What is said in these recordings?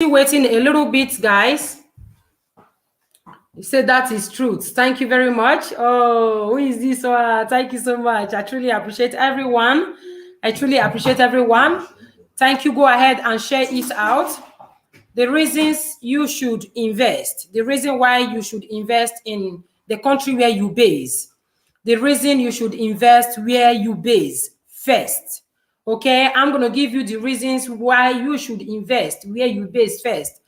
Waiting a little bit, guys. You said that is truth. Thank you very much. Oh, who is this? Thank you so much. I truly appreciate everyone. I truly appreciate everyone. Thank you. Go ahead and share it out. The reasons you should invest. The reason why you should invest in the country where you base. The reason you should invest where you base first. Okay, I'm going to give you the reasons why you should invest where you base first,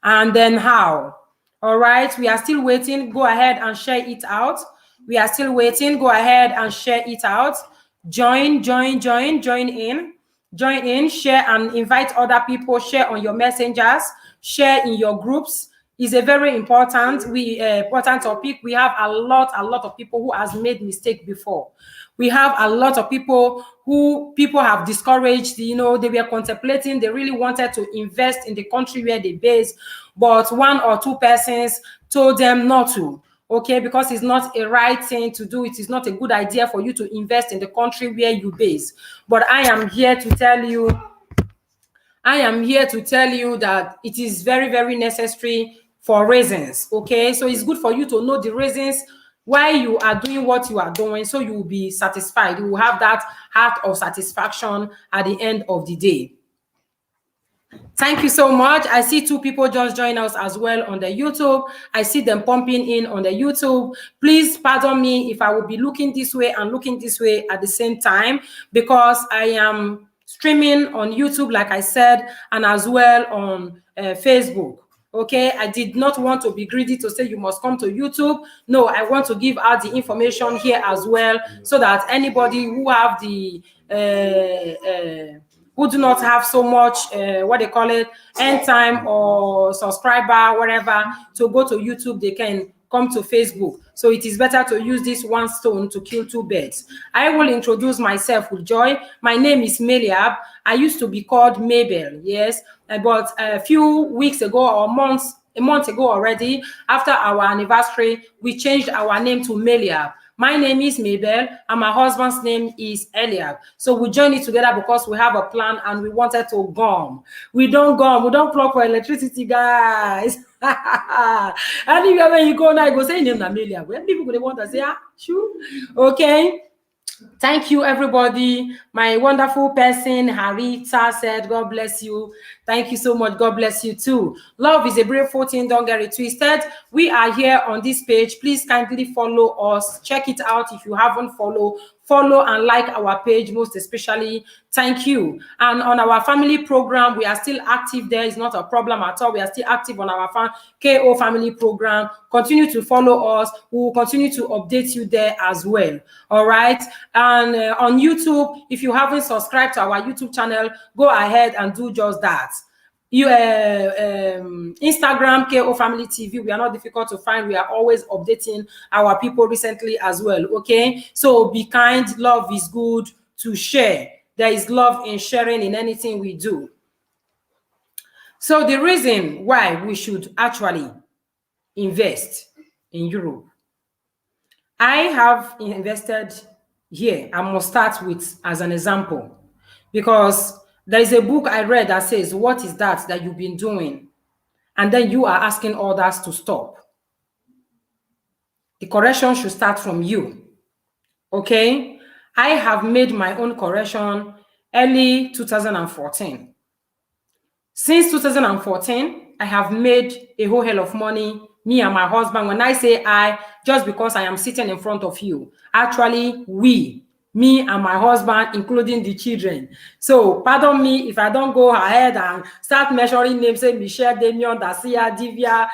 and then how. All right, we are still waiting. Go ahead and share it out. We are still waiting. Go ahead and share it out. Join in, share and invite other people, share on your messengers, share in your groups. Is a very important topic. We have a lot of people who has made mistake before. We have a lot of people have discouraged, they were contemplating, they really wanted to invest in the country where they base, but one or two persons told them not to, okay, because it's not a right thing to do. It is not a good idea for you to invest in the country where you base. But I am here to tell you that it is very, very necessary for reasons, okay? So it's good for you to know the reasons why you are doing what you are doing, so you will be satisfied. You will have that heart of satisfaction at the end of the day. Thank you so much. I see 2 people just join us as well on the YouTube. I see them pumping in on the YouTube. Please pardon me if I will be looking this way and looking this way at the same time, because I am streaming on YouTube, like I said, and as well on Facebook. Okay, I did not want to be greedy to say you must come to YouTube. No, I want to give out the information here as well, so that anybody who have the who do not have so much end time or subscriber, whatever, to go to YouTube, they can come to Facebook. So it is better to use this one stone to kill 2 birds. I will introduce myself with joy. My name is Meliab. I used to be called Mabel, yes, but a few weeks ago or a month ago already, after our anniversary, we changed our name to Meliab. My name is Mabel and my husband's name is Eliab. So we joined it together because we have a plan and we wanted to gum. We don't plug for electricity, guys. Anywhere when you go now, you go say name Meliab. When people they want to say, sure. Okay. Thank you, everybody. My wonderful person, Harita, said, God bless you. Thank you so much. God bless you too. Love is a beautiful thing. Don't get it twisted. We are here on this page. Please kindly follow us. Check it out if you haven't followed. Follow and like our page, most especially. Thank you. And on our family program, we are still active there. It's not a problem at all. We are still active on our KO family program. Continue to follow us. We will continue to update you there as well. All right. And on YouTube, if you haven't subscribed to our YouTube channel, go ahead and do just that. Instagram, KO Family TV, we are not difficult to find. We are always updating our people recently as well. Okay, so be kind. Love is good to share. There is love in sharing in anything we do. So the reason why we should actually invest in Europe, I have invested here. I must start with as an example, because there is a book I read that says, what is that you've been doing? And then you are asking others to stop. The correction should start from you. Okay? I have made my own correction early 2014. Since 2014, I have made a whole hell of money, me and my husband. When I say I, just because I am sitting in front of you, actually we, me and my husband, including the children. So pardon me if I don't go ahead and start measuring names, say Michelle, Damien, Dacia, Divya,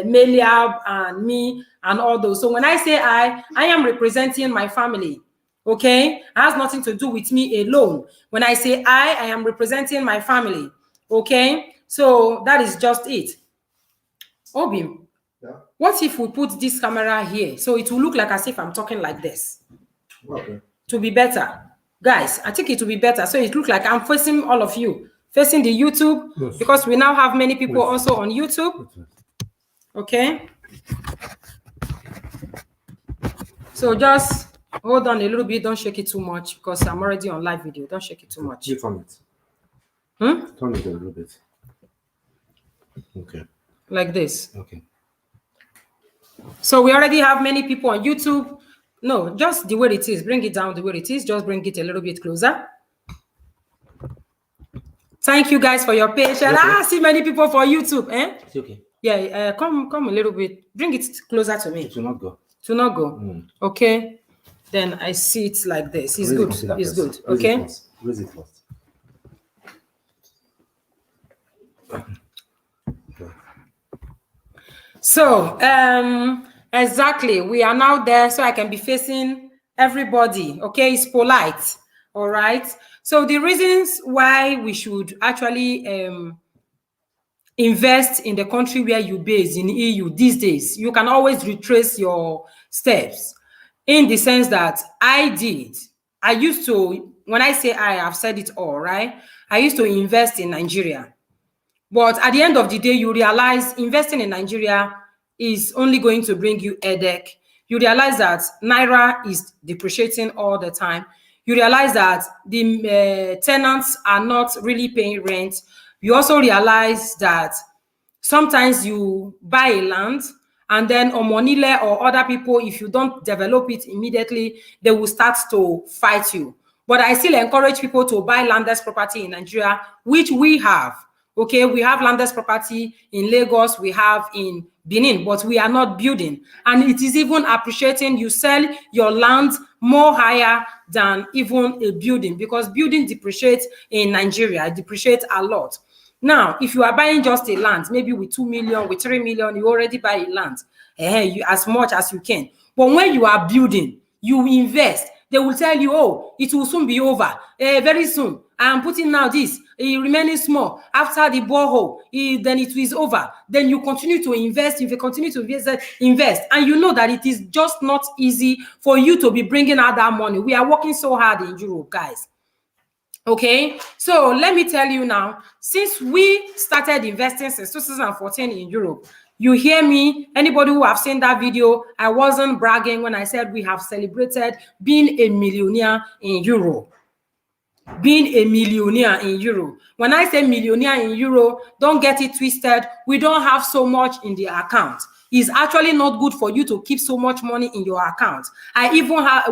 Meliab, and me, and all those. So when I say I am representing my family. Okay, it has nothing to do with me alone. When I say I am representing my family. Okay, so that is just it. Obim, yeah. What if we put this camera here so it will look like as if I'm talking like this? Okay. To be better, guys, I think it will be better. So it looks like I'm facing all of you, facing the YouTube, yes. Because we now have many people also on YouTube. Okay. So just hold on a little bit. Don't shake it too much because I'm already on live video. Don't shake it too much. You turn it. Hmm? Turn it a little bit. Okay. Like this. Okay. So we already have many people on YouTube. No, just the way it is. Bring it down the way it is. Just bring it a little bit closer. Thank you guys for your patience. Okay. I see many people for YouTube. It's okay. Yeah, come a little bit. Bring it closer to me. It will not go. To not go. Okay. Then I see it like this. It's good. It's good. Okay. Raise it first. So, exactly, we are now there, so I can be facing everybody. Okay, it's polite. All right. So the reasons why we should actually invest in the country where you base in EU these days, you can always retrace your steps, in the sense that I used to, when I say I've said it all, right? I used to invest in Nigeria. But at the end of the day, you realize investing in Nigeria is only going to bring you a headache. You realize that Naira is depreciating all the time. You realize that the tenants are not really paying rent. You also realize that sometimes you buy a land and then Omonile or other people, if you don't develop it immediately, they will start to fight you. But I still encourage people to buy landless property in Nigeria, which we have. Okay, we have landless property in Lagos, we have in Benin, but we are not building. And it is even appreciating. You sell your land more higher than even a building, because building depreciates in Nigeria, it depreciates a lot. Now, if you are buying just a land, maybe with 2 million, with 3 million, you already buy a land, as much as you can. But when you are building, you invest, they will tell you, oh, it will soon be over, very soon. I am putting now this, remaining small. After the borehole, then it is over. Then you continue to invest. If you continue to invest, and you know that it is just not easy for you to be bringing out that money. We are working so hard in Europe, guys. Okay, so let me tell you now, since we started investing since 2014 in Europe, you hear me, anybody who have seen that video, I wasn't bragging when I said we have celebrated being a millionaire in Europe. Being a millionaire in Euro. When I say millionaire in Euro, don't get it twisted. We don't have so much in the account. It's actually not good for you to keep so much money in your account.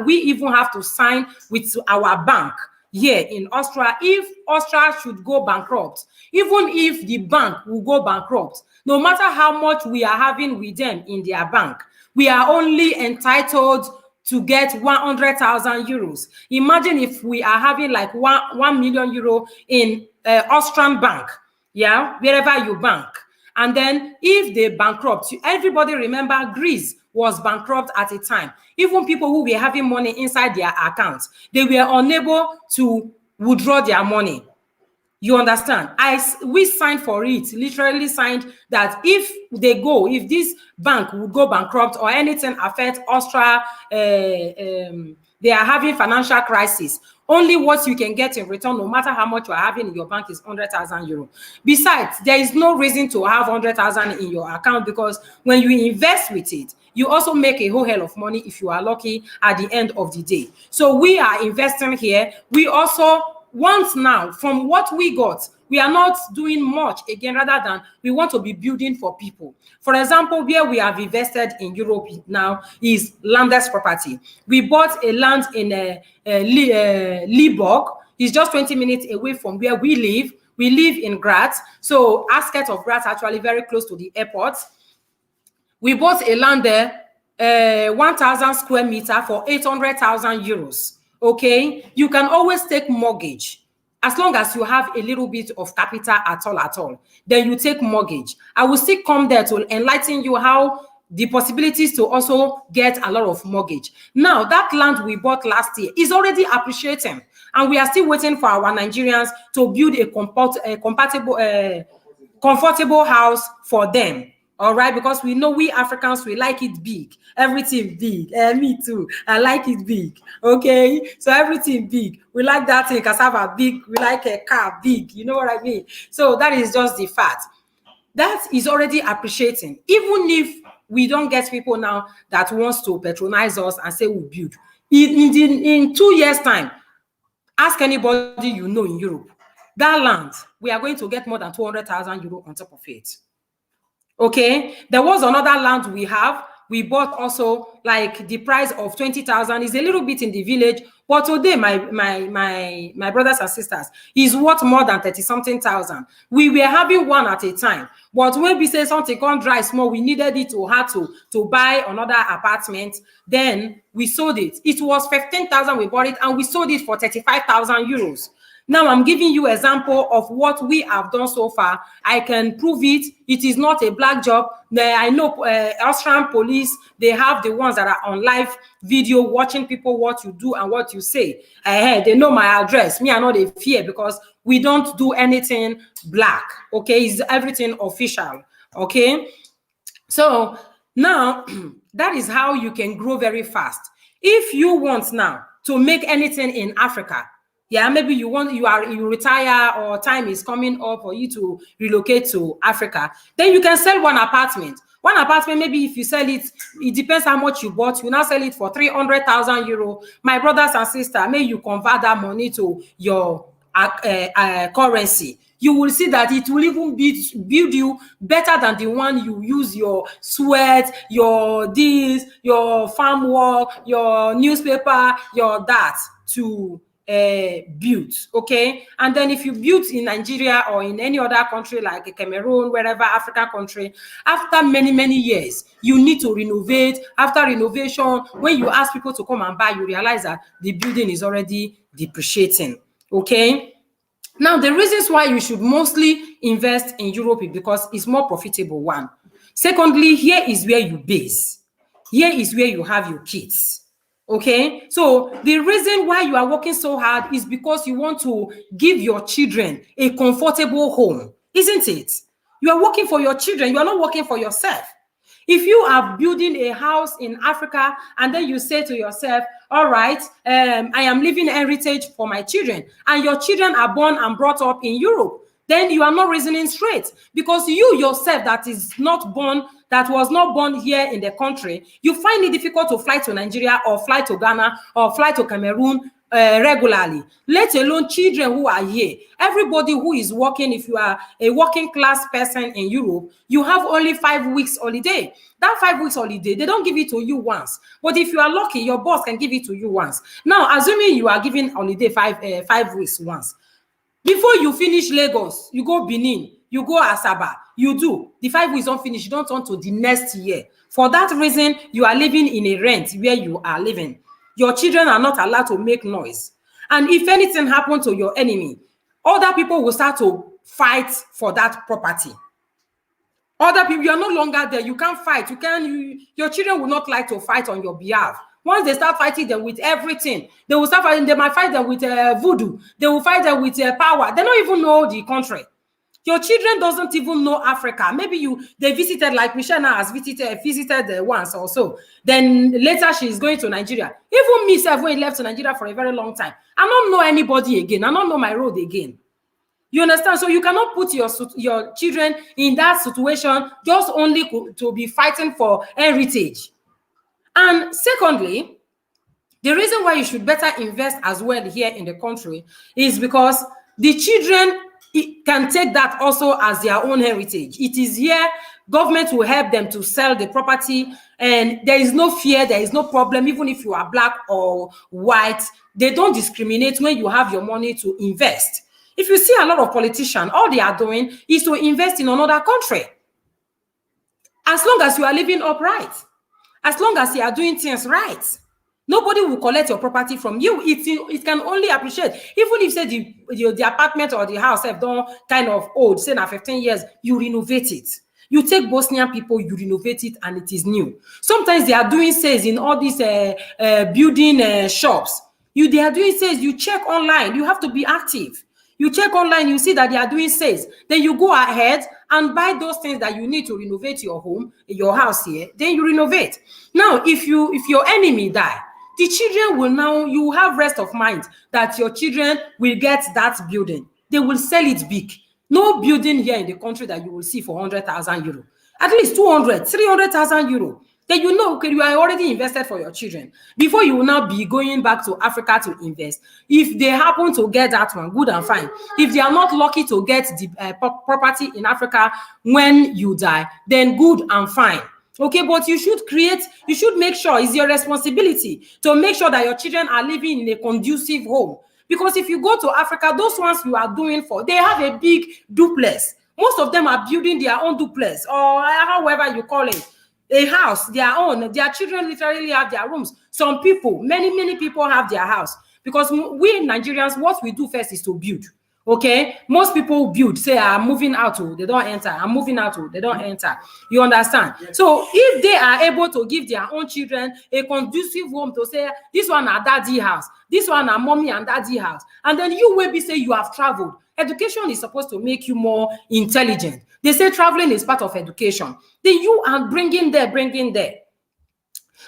We even have to sign with our bank here in Austria. If Austria should go bankrupt, even if the bank will go bankrupt, no matter how much we are having with them in their bank, we are only entitled to get 100,000 euros. Imagine if we are having like 1 million euro in Austrian bank, yeah, wherever you bank. And then if they bankrupt, everybody remember Greece was bankrupt at a time. Even people who were having money inside their accounts, they were unable to withdraw their money. You understand? We signed for it, literally signed that if this bank would go bankrupt or anything affect Austria, they are having financial crisis. Only what you can get in return, no matter how much you are having in your bank, is 100,000 euro. Besides, there is no reason to have 100,000 in your account, because when you invest with it, you also make a whole hell of money if you are lucky at the end of the day. So we are investing here. We also want now, from what we got, we are not doing much again, rather than we want to be building for people. For example, where we have invested in Europe now is landless property. We bought a land in Liborg. It's just 20 minutes away from where we live. We live in Graz, so outskirts of Graz, actually very close to the airport. We bought a land there, 1,000 square meter for 800,000 euros. Okay, you can always take mortgage as long as you have a little bit of capital at all. Then you take mortgage. I will still come there to enlighten you how the possibilities to also get a lot of mortgage. Now, that land we bought last year is already appreciating, and we are still waiting for our Nigerians to build a comfortable house for them. All right, because we know we Africans, we like it big, everything big. Me too, I like it big. Okay, so everything big. We like that thing, cassava big. We like a car big. You know what I mean? So that is just the fact. That is already appreciating. Even if we don't get people now that wants to patronize us and say we'll build. In 2 years' time, ask anybody you know in Europe, that land, we are going to get more than 200,000 euro on top of it. Okay, there was another land we have. We bought also, like the price of 20,000 is a little bit in the village, but today my brothers and sisters is worth more than 30 something thousand. We were having one at a time, but when we say something come dry small, we needed it to have to buy another apartment. Then we sold it. It was 15,000 we bought it, and we sold it for 35,000 euros. Now I'm giving you example of what we have done so far. I can prove it. It is not a black job. I know Austrian police, they have the ones that are on live video watching people what you do and what you say. They know my address. Me, I know they fear because we don't do anything black. Okay, it's everything official. Okay, so now that is how you can grow very fast. If you want now to make anything in Africa, yeah, maybe you retire or time is coming up for you to relocate to Africa, then you can sell one apartment. One apartment, maybe if you sell it, it depends how much you bought. You now sell it for 300,000 euro. My brothers and sisters, may you convert that money to your currency. You will see that it will even build you better than the one you use your sweat, your this, your farm work, your newspaper, your that to built. Okay, and then if you built in Nigeria or in any other country like Cameroon, wherever African country, after many years you need to renovate. After renovation, when you ask people to come and buy, you realize that the building is already depreciating. Okay, now the reasons why you should mostly invest in Europe is because it's more profitable. One, secondly, here is where you base. Here is where you have your kids. Okay, so the reason why you are working so hard is because you want to give your children a comfortable home, isn't it? You are working for your children. You are not working for yourself. If you are building a house in Africa and then you say to yourself, all right, I am leaving heritage for my children, and your children are born and brought up in Europe, then you are not reasoning straight, because you yourself that was not born here in the country, you find it difficult to fly to Nigeria or fly to Ghana or fly to Cameroon regularly, let alone children who are here. Everybody who is working, if you are a working class person in Europe, you have only 5 weeks holiday. That 5 weeks holiday, they don't give it to you once. But if you are lucky, your boss can give it to you once. Now, assuming you are giving holiday 5 weeks once, before you finish Lagos, you go Benin, you go Asaba, you do. The 5 weeks don't finish, you don't turn to the next year. For that reason, you are living in a rent where you are living. Your children are not allowed to make noise. And if anything happens to your enemy, other people will start to fight for that property. Other people, you are no longer there. You can't fight. Your children will not like to fight on your behalf. Once they start fighting them with everything, they will start fighting. They might fight them with voodoo. They will fight them with power. They don't even know the country. Your children doesn't even know Africa. Maybe they visited, like Michelle now has visited once or so. Then later she is going to Nigeria. Even me, when I left to Nigeria for a very long time, I don't know anybody again. I don't know my road again. You understand? So you cannot put your children in that situation just only to be fighting for heritage. And secondly, the reason why you should better invest as well here in the country is because the children can take that also as their own heritage. It is here, government will help them to sell the property, and there is no fear, there is no problem, even if you are black or white. They don't discriminate when you have your money to invest. If you see a lot of politicians, all they are doing is to invest in another country. As long as you are living upright, as long as you are doing things right, nobody will collect your property from you. It can only appreciate. Even if say the apartment or the house have done kind of old, say now 15 years, you renovate it. You take Bosnian people, you renovate it, and it is new. Sometimes they are doing sales in all these building shops. They are doing sales. You check online. You have to be active. You check online, you see that they are doing sales. Then you go ahead and buy those things that you need to renovate your home, your house here. Then you renovate. Now, if your enemy die, the children will now, you have rest of mind that your children will get that building. They will sell it big. No building here in the country that you will see for 100,000 euro. At least 200, 300,000 euro. then you know, okay, you are already invested for your children. Before you will now be going back to Africa to invest. If they happen to get that one, good and fine. If they are not lucky to get the property in Africa when you die, then good and fine. Okay, but you should make sure it's your responsibility to make sure that your children are living in a conducive home. Because if you go to Africa, those ones you are doing for, they have a big duplex. Most of them are building their own duplex, or however you call it, a house, their own. Their children literally have their rooms. Some people, many people have their house. Because we Nigerians, what we do first is to build. Okay, most people build, say, I'm moving out, they don't enter. I'm moving out, they don't enter. You understand? Yes. So if they are able to give their own children a conducive home to say, this one are daddy house, this one are mommy and daddy house, and then you will be say you have traveled. Education is supposed to make you more intelligent. They say traveling is part of education. Then you are bringing there.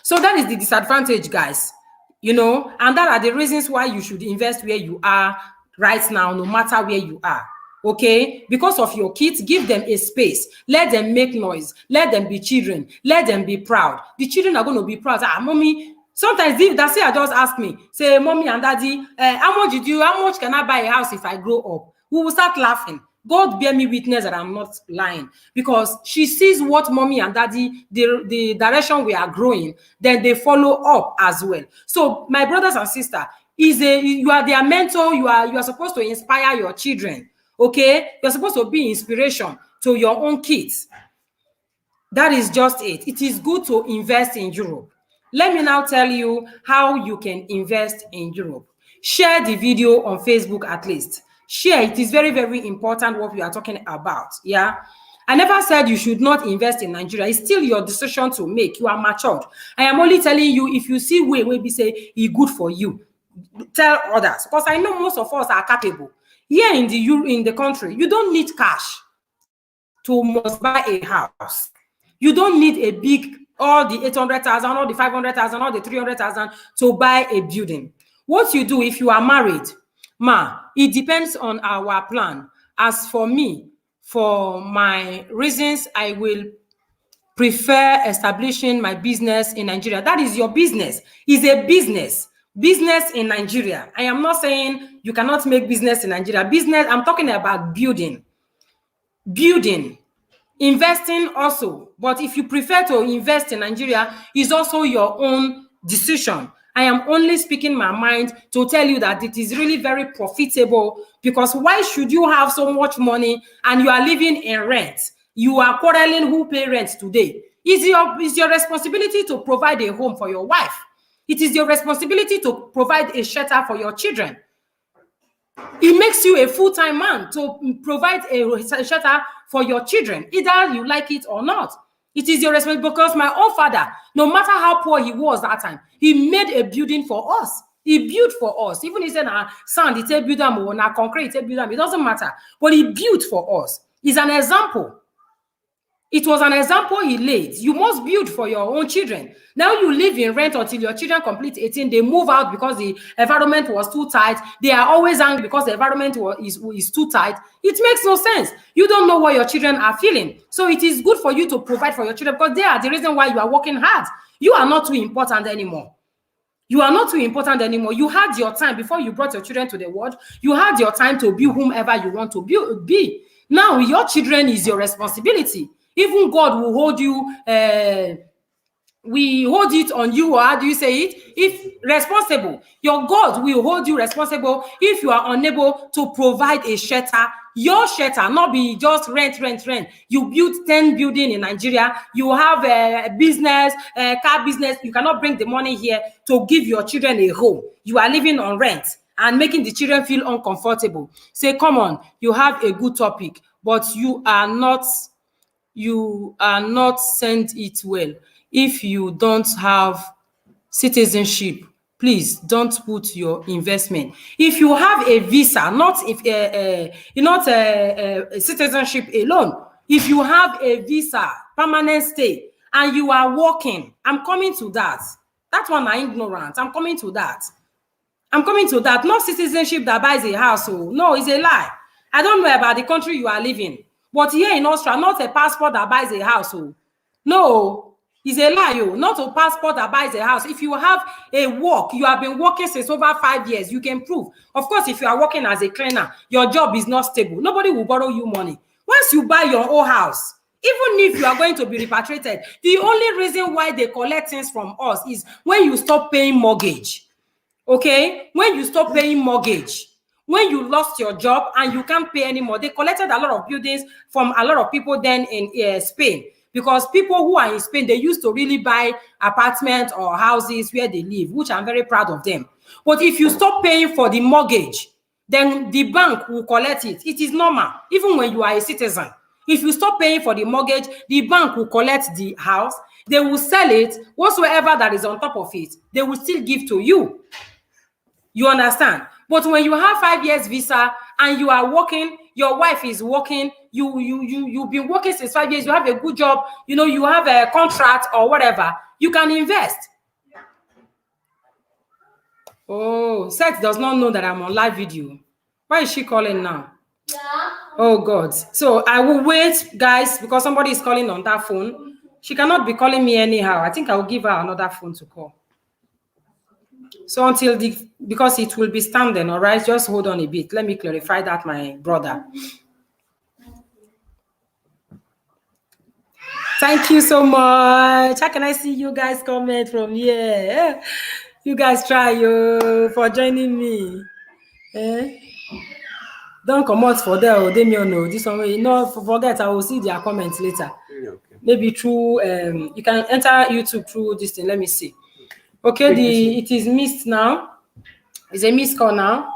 So that is the disadvantage, guys. You know, and that are the reasons why you should invest where you are right now, no matter where you are. Okay, because of your kids, give them a space, let them make noise, let them be children, let them be proud. The children are going to be proud. Mommy, sometimes that's it. I just ask me, say, mommy and daddy, how much can I buy a house if I grow up? We will start laughing. God bear me witness that I'm not lying, because she sees what mommy and daddy, the direction we are growing, then they follow up as well. So my brothers and sisters, you are their mentor. You are supposed to inspire your children. Okay, you're supposed to be inspiration to your own kids. That is just it. It is good to invest in Europe. Let me now tell you how you can invest in Europe. Share the video on Facebook at least. Share. It is very, very important what we are talking about. Yeah. I never said you should not invest in Nigeria. It's still your decision to make. You are matured. I am only telling you, if you see way we say it's good for you, tell others. Because I know most of us are capable. Here in the country, you don't need cash to must buy a house. You don't need a big, all the 800,000, all the 500,000, all the 300,000 to buy a building. What you do if you are married, it depends on our plan. As for me, for my reasons, I will prefer establishing my business in Nigeria. That is your business. It's a business in Nigeria. I am not saying you cannot make business in Nigeria. Business, I'm talking about building, investing also. But if you prefer to invest in Nigeria, it's also your own decision. I am only speaking my mind to tell you that it is really very profitable, because why should you have so much money and you are living in rent? You are quarreling who pay rent today. It's your responsibility to provide a home for your wife. It is your responsibility to provide a shelter for your children. It makes you a full-time man to provide a shelter for your children, either you like it or not. It is your responsibility, because my own father, no matter how poor he was that time, he made a building for us. He built for us. Even he said, sand, it's a building, or concrete, it's a building. It doesn't matter. But he built for us. It's an example. It was an example he laid. You must build for your own children. Now you live in rent until your children complete 18. They move out because the environment was too tight. They are always angry because the environment is too tight. It makes no sense. You don't know what your children are feeling. So it is good for you to provide for your children, because they are the reason why you are working hard. You are not too important anymore. You are not too important anymore. You had your time before you brought your children to the world. You had your time to be whomever you want to be. Now your children is your responsibility. Even God will hold you, we hold it on you, or how do you say it? If responsible, your God will hold you responsible if you are unable to provide a shelter. Your shelter, not be just rent. You build 10 buildings in Nigeria. You have a business, a car business. You cannot bring the money here to give your children a home. You are living on rent and making the children feel uncomfortable. Say, come on, you have a good topic, but you are not sent it well. If you don't have citizenship, please don't put your investment. If you have a visa, not citizenship alone. If you have a visa, permanent stay, and you are working, I'm coming to that. That one are ignorant. I'm coming to that. Not citizenship that buys a house. Oh, no, it's a lie. I don't know about the country you are living. But here in Austria, not a passport that buys a house. Oh. No, It's a lie, yo. Not a passport that buys a house. If you have a work, you have been working since over 5 years, you can prove. Of course, if you are working as a cleaner, your job is not stable. Nobody will borrow you money. Once you buy your own house, even if you are going to be repatriated, the only reason why they collect things from us is when you stop paying mortgage. Okay? When you stop paying mortgage, when you lost your job and you can't pay anymore, they collected a lot of buildings from a lot of people then in Spain. Because people who are in Spain, they used to really buy apartments or houses where they live, which I'm very proud of them. But if you stop paying for the mortgage, then the bank will collect it. It is normal, even when you are a citizen. If you stop paying for the mortgage, the bank will collect the house. They will sell it. Whatsoever that is on top of it, they will still give to you. You understand? But when you have 5 years visa and you are working, your wife is working, you've been working since 5 years, you have a good job, you know, you have a contract or whatever, you can invest. Oh, Seth does not know that I'm on live video. Why is she calling now? Yeah. Oh God. So I will wait, guys, because somebody is calling on that phone. She cannot be calling me anyhow. I think I will give her another phone to call. So until because it will be standing, all right? Just hold on a bit. Let me clarify that, my brother. Thank you so much. How can I see you guys comment from here? You guys try for joining me. Don't come out for there, or no. This one, no, forget. I will see their comments later. Okay. Maybe through you can enter YouTube through this thing. Let me see. Okay, it is missed now. It's a missed call now.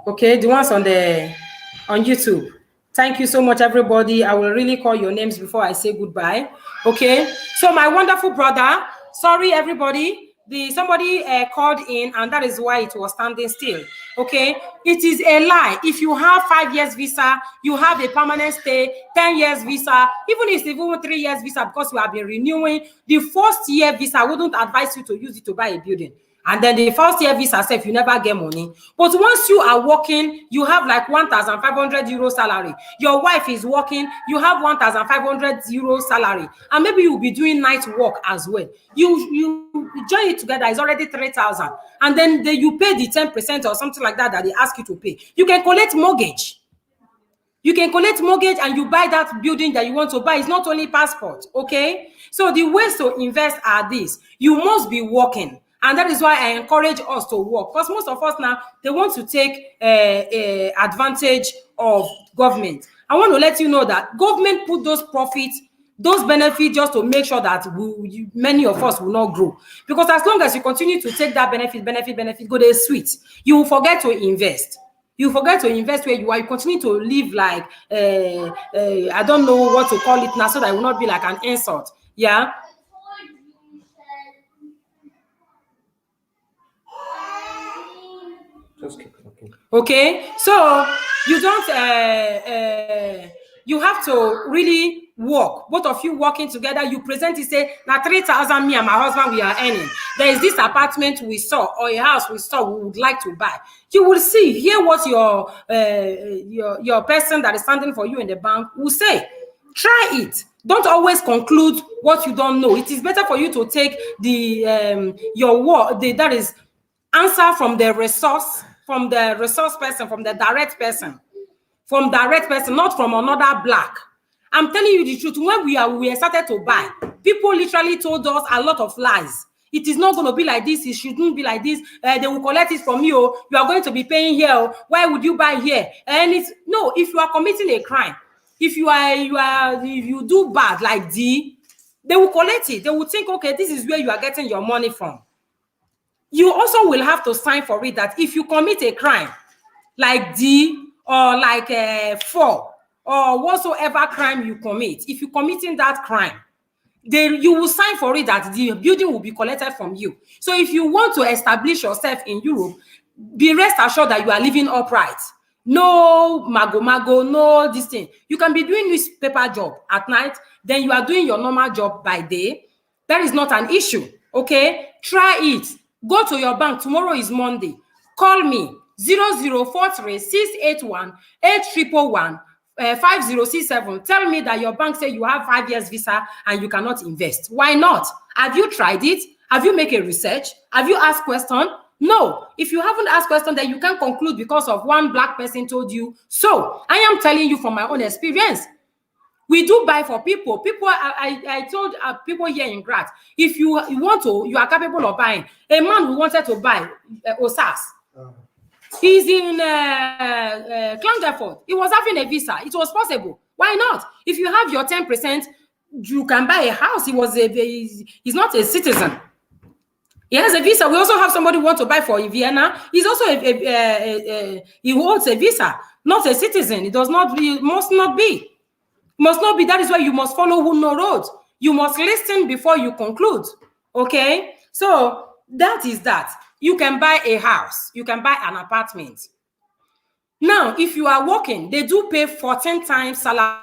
Okay, the ones on YouTube. Thank you so much, everybody. I will really call your names before I say goodbye. Okay, so my wonderful brother. Sorry, everybody. Somebody called in, and that is why it was standing still. Okay, it is a lie. If you have 5 years visa, you have a permanent stay, 10 years visa, even if it's even 3 years visa, because you have been renewing the first year visa, I wouldn't advise you to use it to buy a building. And then the first year visa self, you never get money. But once you are working, you have like 1,500 euro salary. Your wife is working, you have 1,500 euro salary. And maybe you'll be doing night work as well. You join it together, it's already 3,000. And then you pay the 10% or something like that they ask you to pay. You can collect mortgage. You can collect mortgage and you buy that building that you want to buy. It's not only passport, okay? So the ways to invest are this. You must be working. And that is why I encourage us to work. Because most of us now, they want to take advantage of government. I want to let you know that government put those profits, those benefits just to make sure that many of us will not grow. Because as long as you continue to take that benefit, go there sweet, you will forget to invest. You forget to invest where you are. You continue to live like, I don't know what to call it now, so that it will not be like an insult. Yeah. Just keep talking. Okay, so you don't you have to really work. Both of you working together, you present it, say, now 3,000 me and my husband we are earning. There is this apartment we saw or a house we saw we would like to buy. You will see, hear what your person that is standing for you in the bank will say. Try it. Don't always conclude what you don't know. It is better for you to take your work, that is answer from the resource person, from the direct person, not from another black. I'm telling you the truth. When we started to buy, people literally told us a lot of lies. It is not going to be like this. It shouldn't be like this. They will collect it from you. You are going to be paying here. Why would you buy here? And if you are committing a crime, if you do bad like they will collect it. They will think, okay, this is where you are getting your money from. You also will have to sign for it that if you commit a crime like or like 4 or whatsoever crime you commit, if you're committing that crime, then you will sign for it that the building will be collected from you. So if you want to establish yourself in Europe, be rest assured that you are living upright. No mago, no this thing. You can be doing newspaper job at night, then you are doing your normal job by day. That is not an issue, okay? Try it. Go to your bank. Tomorrow is Monday. Call me 0043 681 8111 5067, tell me that your bank say you have 5 years visa and you cannot invest. Why not? Have you tried it? Have you made a research? Have you asked question? No. If you haven't asked question, then you can't conclude because of one black person told you. So I am telling you from my own experience. We do buy for people. I told people here in Graz, if you want to, you are capable of buying. A man who wanted to buy Osas, he's in Klagenfurt. He was having a visa. It was possible. Why not? If you have your 10%, you can buy a house. He's not a citizen. He has a visa. We also have somebody who wants to buy for Vienna. He's also he holds a visa, not a citizen. It must not be. Must not be. That is why you must follow who know roads. You must listen before you conclude. Okay? So that is that. You can buy a house. You can buy an apartment. Now, if you are working, they do pay 14 times salary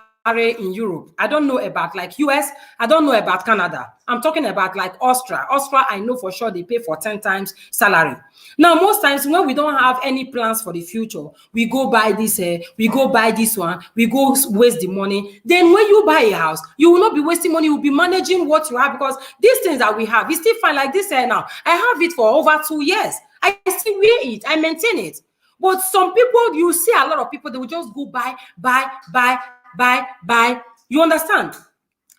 in Europe. I don't know about like US. I don't know about Canada. I'm talking about like Austria. Austria, I know for sure they pay for 10 times salary. Now, most times when we don't have any plans for the future, we go buy this, we go buy this one, we go waste the money. Then when you buy a house, you will not be wasting money. You will be managing what you have because these things that we have, we still find like this now. I have it for over 2 years. I still wear it. I maintain it. But some people, you see a lot of people, they will just go buy. You understand?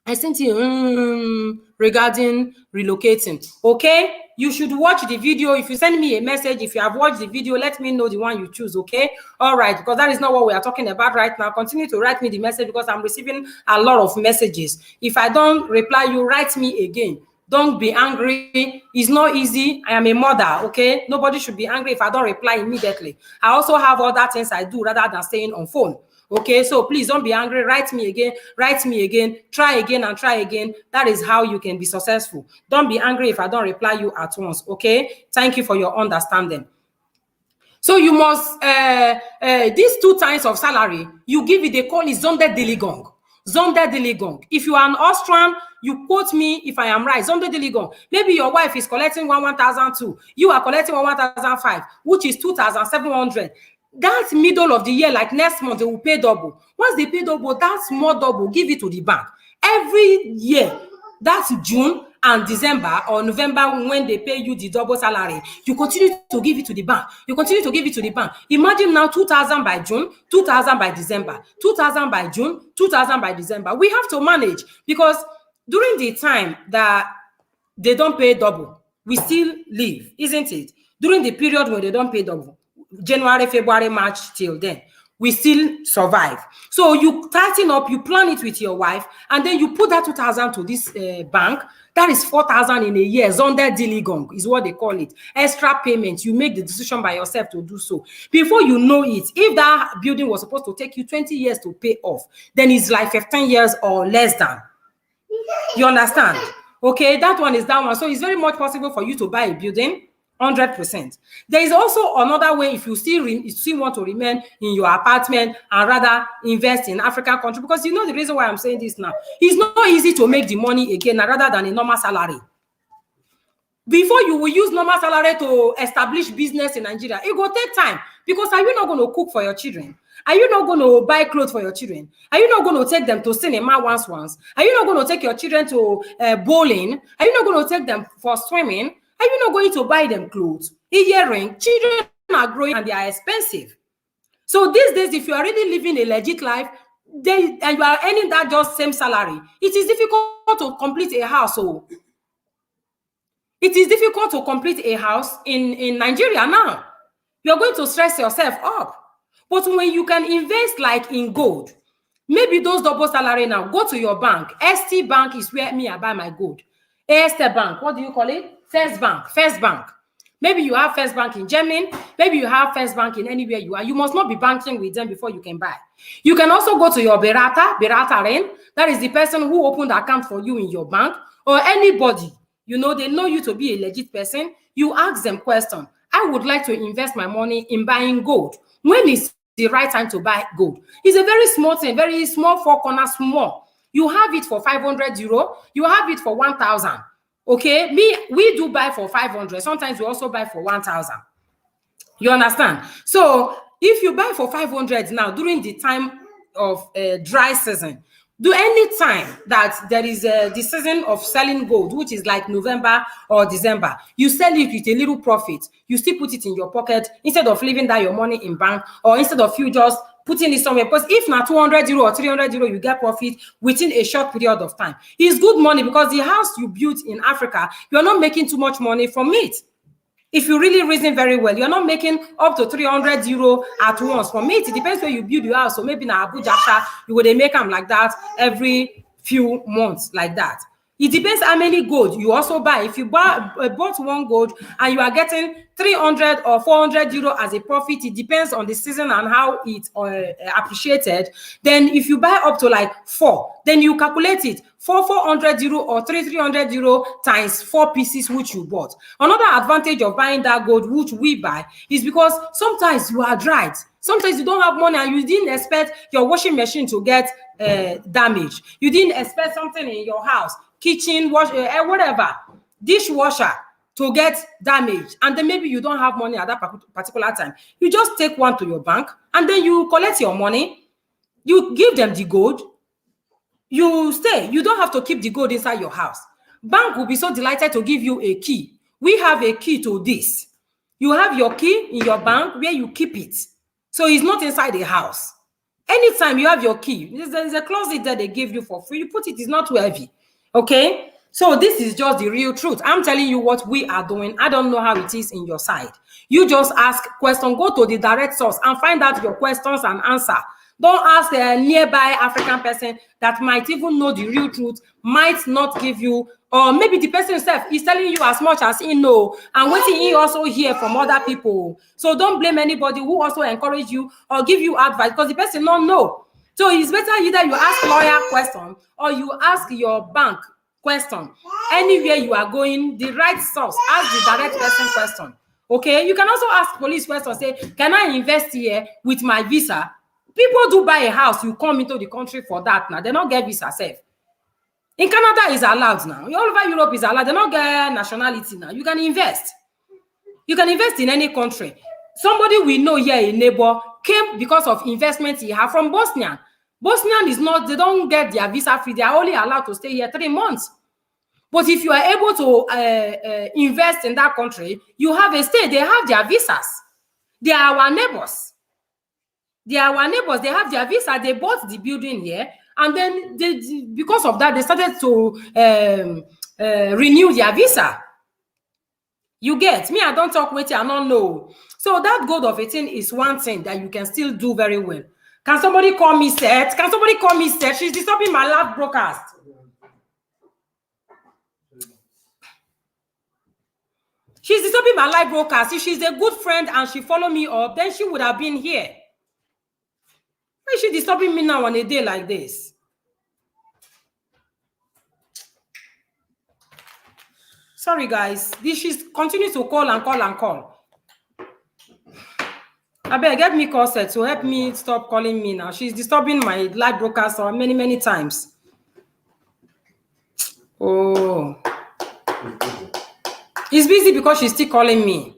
I sent you regarding relocating. Okay? You should watch the video. If you send me a message, if you have watched the video, let me know the one you choose. Okay? All right. Because that is not what we are talking about right now. Continue to write me the message because I'm receiving a lot of messages. If I don't reply, you write me again. Don't be angry. It's not easy. I am a mother, okay? Nobody should be angry if I don't reply immediately. I also have other things I do rather than staying on phone, okay? So please don't be angry. Write me again. Try again and try again. That is how you can be successful. Don't be angry if I don't reply you at once, okay? Thank you for your understanding. So you must, these 2 times of salary, you give it, they call it Sondertilgung. Sondertilgung. If you are an Austrian, you quote me if I am right. Sondertilgung. Maybe your wife is collecting 1,002. You are collecting 1,005, which is 2,700. That's middle of the year, like next month, they will pay double. Once they pay double, that's more double. Give it to the bank. Every year, that's June and December or November when they pay you the double salary. You continue to give it to the bank. You continue to give it to the bank. Imagine now 2,000 by June, 2,000 by December, 2,000 by June, 2,000 by December. We have to manage because during the time that they don't pay double, we still live, isn't it? During the period when they don't pay double, January, February, March till then, we still survive. So you tighten up, you plan it with your wife, and then you put that 2,000 to this bank. That is 4,000 in a year. Sondertilgung is what they call it. Extra payment. You make the decision by yourself to do so. Before you know it, if that building was supposed to take you 20 years to pay off, then it's like 15 years or less than. You understand? Okay, that one is that one. So it's very much possible for you to buy a building, 100%. There is also another way if you still want to remain in your apartment and rather invest in African country, because you know the reason why I'm saying this now. It's not easy to make the money again rather than a normal salary. Before you will use normal salary to establish business in Nigeria, it will take time because are you not going to cook for your children? Are you not going to buy clothes for your children? Are you not going to take them to cinema once? Are you not going to take your children to bowling? Are you not going to take them for swimming? Are you not going to buy them clothes, earring? Children are growing and they are expensive. So these days, if you are already living a legit life, and you are earning that just same salary, it is difficult to complete a household. It is difficult to complete a house in Nigeria now. You're going to stress yourself up. But when you can invest like in gold, maybe those double salary now, go to your bank. ST Bank is where I buy my gold. AST Bank, what do you call it? First Bank. Maybe you have First Bank in Germany. Maybe you have First Bank in anywhere you are. You must not be banking with them before you can buy. You can also go to your Berataren. That is the person who opened the account for you in your bank, or anybody. You know, they know you to be a legit person. You ask them question. I would like to invest my money in buying gold. When is the right time to buy gold? It's a very small thing, very small, 4 corners, small. You have it for 500 euro. You have it for 1,000. Okay, we do buy for 500. Sometimes we also buy for 1,000. You understand? So if you buy for 500 now, during the time of dry season, do any time that there is the season of selling gold, which is like November or December, you sell it with a little profit. You still put it in your pocket instead of leaving that your money in bank, or instead of you just putting it somewhere. Because if na 200 euro or 300 euro, you get profit within a short period of time. It's good money, because the house you built in Africa, you're not making too much money from it. If you really reason very well, you're not making up to 300 euro at once. For me, it depends where you build your house. So maybe in Abuja, you would make them like that every few months, like that. It depends how many gold you also buy. If you bought one gold and you are getting 300 or 400 euro as a profit, it depends on the season and how it appreciated. Then if you buy up to like 4, then you calculate it. 400 euro or 300 euro times 4 pieces which you bought. Another advantage of buying that gold which we buy is because sometimes you are dried. Sometimes you don't have money and you didn't expect your washing machine to get damaged. You didn't expect something in your house, kitchen, whatever, dishwasher to get damaged. And then maybe you don't have money at that particular time. You just take one to your bank and then you collect your money. You give them the gold. You stay. You don't have to keep the gold inside your house. Bank will be so delighted to give you a key. We have a key to this. You have your key in your bank where you keep it. So it's not inside the house. Anytime you have your key, there's a closet that they give you for free. You put it, it's not too heavy. Okay? So this is just the real truth. I'm telling you what we are doing. I don't know how it is in your side. You just ask questions, go to the direct source and find out your questions and answer. Don't ask a nearby African person that might even know the real truth, might not give you, or maybe the person himself is telling you as much as he knows and waiting he also hear from other people. So don't blame anybody who also encourage you or give you advice, because the person don't know. So it's better either you ask lawyer question or you ask your bank question. Anywhere you are going, the right source, ask the direct person question. Okay, you can also ask police question, say, can I invest here with my visa? People do buy a house, you come into the country for that now. They don't get visa safe. In Canada is allowed now. All over Europe is allowed. They don't get nationality now. You can invest. You can invest in any country. Somebody we know here, a neighbor, came because of investment he had from Bosnia. Bosnian is not, they don't get their visa free. They are only allowed to stay here 3 months. But if you are able to invest in that country, you have a stay. They have their visas. They are our neighbors. They are our neighbors. They have their visa. They bought the building here. And then because of that, they started to renew their visa. You get me? I don't talk with you. I don't know. So that gold of 18 is one thing that you can still do very well. Can somebody call me Seth? Can somebody call me Seth? She's disturbing my live broadcast. She's disturbing my live broadcast. If she's a good friend and she followed me up, then she would have been here. Why is she disturbing me now on a day like this? Sorry, guys. She's continuing to call and call and call. I better get me Cosette to help me stop calling me now. She's disturbing my live broadcast many, many times. Oh. It's busy because she's still calling me.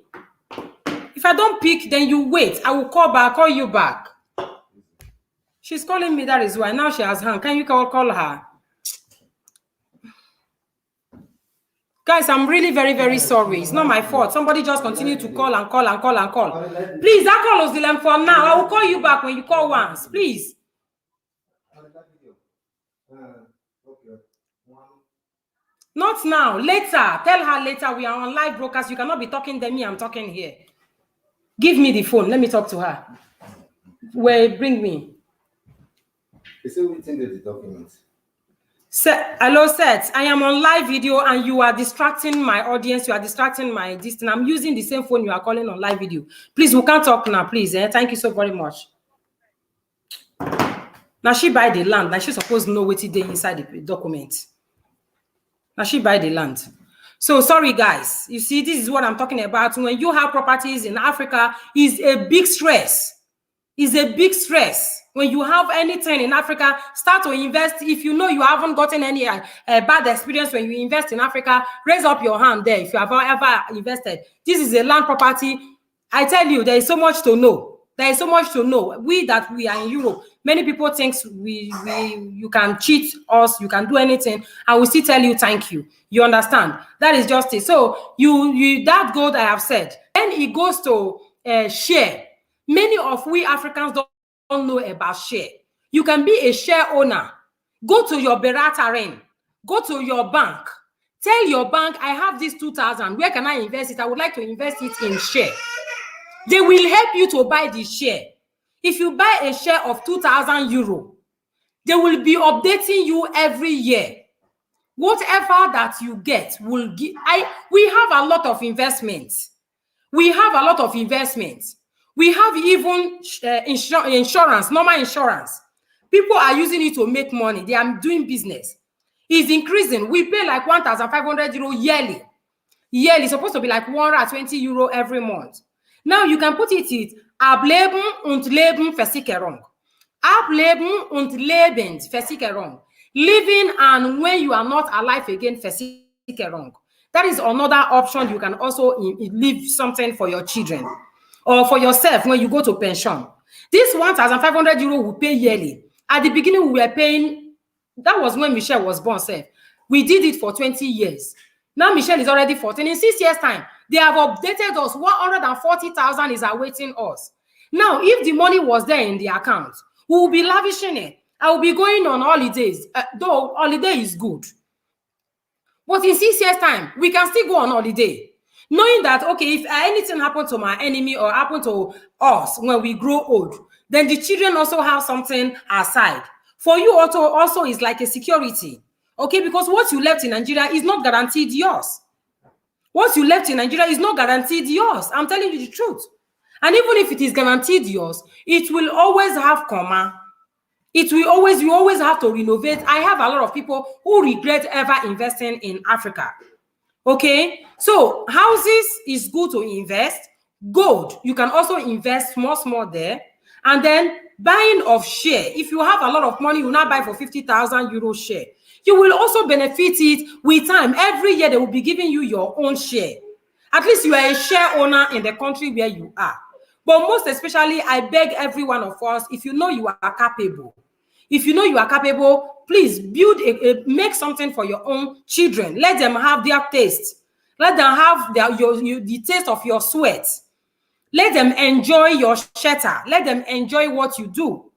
If I don't pick, then you wait. I will call you back. She's calling me, that is why. Now she has hung. Can you call her? Guys, I'm really very, very sorry. It's not my fault. Somebody just continue to call and call and call and call. Please, that call was delayed for now. I will call you back when you call once. Please. Not now. Later. Tell her later. We are on live broadcast. You cannot be talking to me. I'm talking here. Give me the phone. Let me talk to her. Wait, bring me. Is it written in the documents? Hello, Seth. I am on live video and you are distracting my audience. You are distracting my distance. I'm using the same phone you are calling on live video. Please, we can't talk now, please. Thank you so very much. Now she buy the land. Now she's supposed to know what it is inside the document. Now she buy the land. So sorry, guys. You see, this is what I'm talking about. When you have properties in Africa, is a big stress. It's a big stress. When you have anything in Africa, start to invest. If you know you haven't gotten any bad experience when you invest in Africa, raise up your hand there if you have ever invested. This is a land property. I tell you, there is so much to know. There is so much to know. We are in Europe. Many people think you can cheat us, you can do anything, and we still tell you thank you. You understand? That is just it. So you that gold I have said. Then it goes to share. Many of we Africans don't know about share. You can be a share owner. Go to your Berata, go to your bank. Tell your bank, I have this 2,000. Where can I invest it? I would like to invest it in share. They will help you to buy the share. If you buy a share of 2,000 euro, they will be updating you every year. Whatever that you get will give. We have a lot of investments. We have a lot of investments. We have even insurance, normal insurance. People are using it to make money. They are doing business. It's increasing. We pay like 1,500 euro yearly. Yearly, it's supposed to be like 120 euro every month. Now you can put it Ableben und Leben Versicherung. Ableben und Leben Versicherung. Living and when you are not alive again Versicherung. That is another option. You can also leave something for your children or for yourself when you go to pension. This 1,500 euro we pay yearly. At the beginning, we were paying, that was when Michelle was born, sir. We did it for 20 years. Now Michelle is already 14. In 6 years' time, they have updated us. 140,000 is awaiting us. Now, if the money was there in the account, we will be lavishing it. I will be going on holidays, though holiday is good. But in 6 years' time, we can still go on holiday. Knowing that, okay, if anything happened to my enemy or happened to us when we grow old, then the children also have something aside. For you also is like a security. Okay, because what you left in Nigeria is not guaranteed yours. What you left in Nigeria is not guaranteed yours. I'm telling you the truth. And even if it is guaranteed yours, it will always have comma. You always have to renovate. I have a lot of people who regret ever investing in Africa. Okay, so houses is good to invest. Gold, you can also invest small there. And then buying of share. If you have a lot of money, you now buy for 50,000 euro share. You will also benefit it with time. Every year, they will be giving you your own share. At least you are a share owner in the country where you are. But most especially, I beg every one of us, if you know you are capable, please build make something for your own children. Let them have their taste. Let them have the taste of your sweat. Let them enjoy your shelter. Let them enjoy what you do.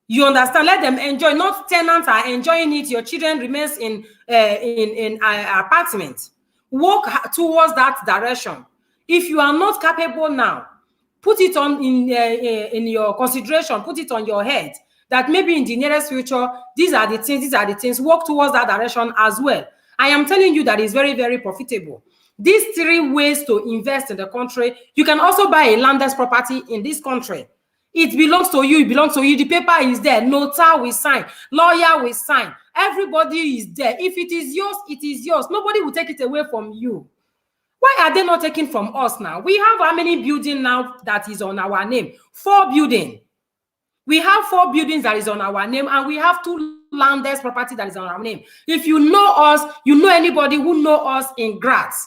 You understand? Let them enjoy. Not tenants are enjoying it. Your children remains in apartment. Work towards that direction. If you are not capable now, put it on in your consideration. Put it on your head that maybe in the nearest future, these are the things. Work towards that direction as well. I am telling you that is very, very profitable. These 3 ways to invest in the country. You can also buy a landed property in this country. It belongs to you. It belongs to you. The paper is there. Notar will sign. Lawyer will sign. Everybody is there. If it is yours, it is yours. Nobody will take it away from you. Why are they not taking from us now? We have how many buildings now that is on our name? 4 buildings. We have 4 buildings that is on our name, and we have 2 landed property that is on our name. If you know us, you know anybody who know us in Graz.